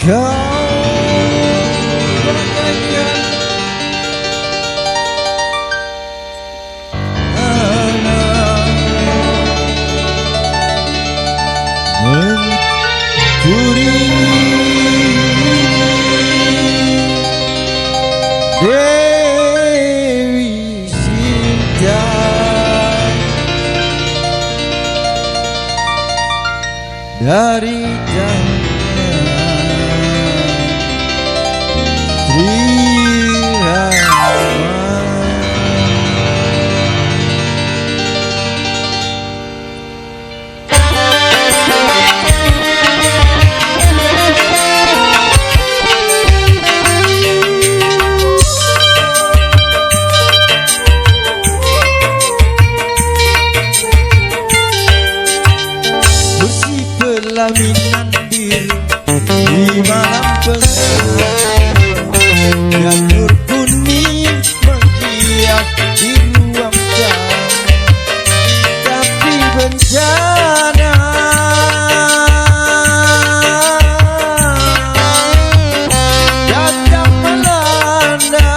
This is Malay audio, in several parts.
Dewi Sinta dari tangan Sri Rama. Pelaminan biru di malam pengantin, dan nur kuning menghias di ruang tamu. Tapi bencana datang melanda.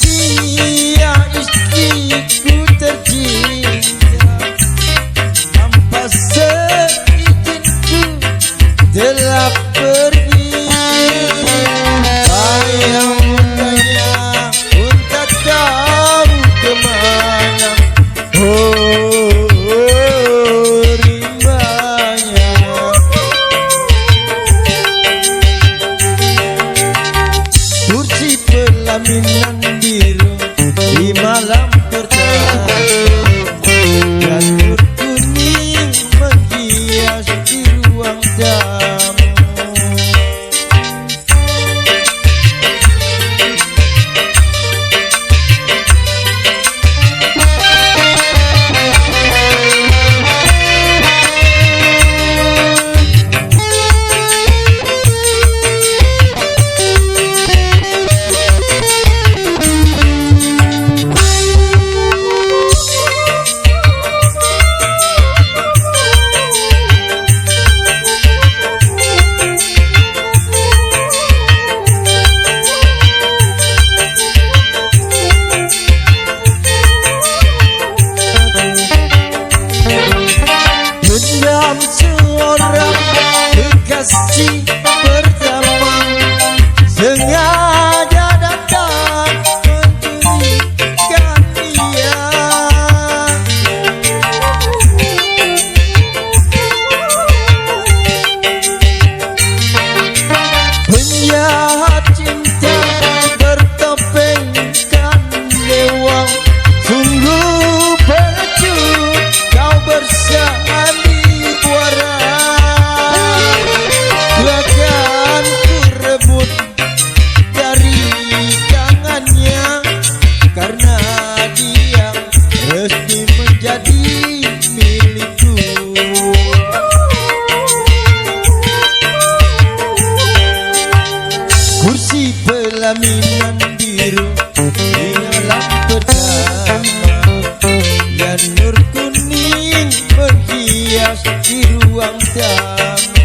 Dia istriku tercinta, telah pergi. Ayah mudanya pun tak tahu kemana. Oh, rimbanya. Kursi pelaminan biru di malam pertama, dan nur kuning menghias di ruang tamu. Dendam seorang kekasih pertama sengaja datang mencurikan dia. Penjahat cinta bertopengkan dewa, sungguh pengecut kau bersama. Bahkan ku rebut dari tangannya, karena dia resmi menjadi milikku. Kursi pelaminan biru di malam pertama, dan nur kuning menghias di ruang tamu.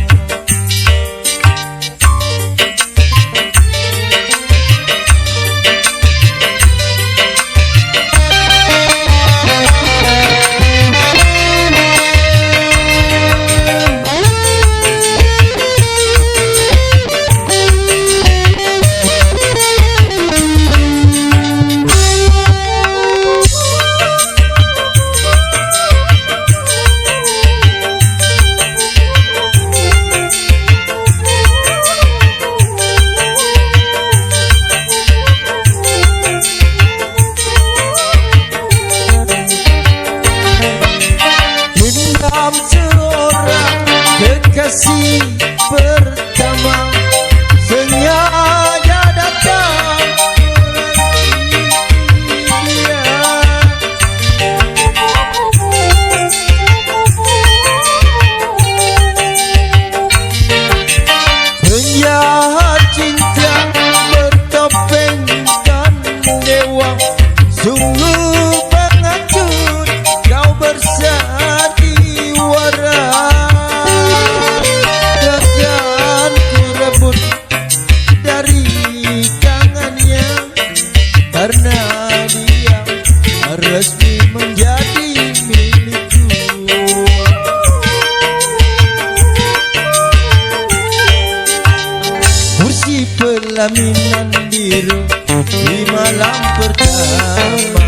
pelaminan biru di malam pertama.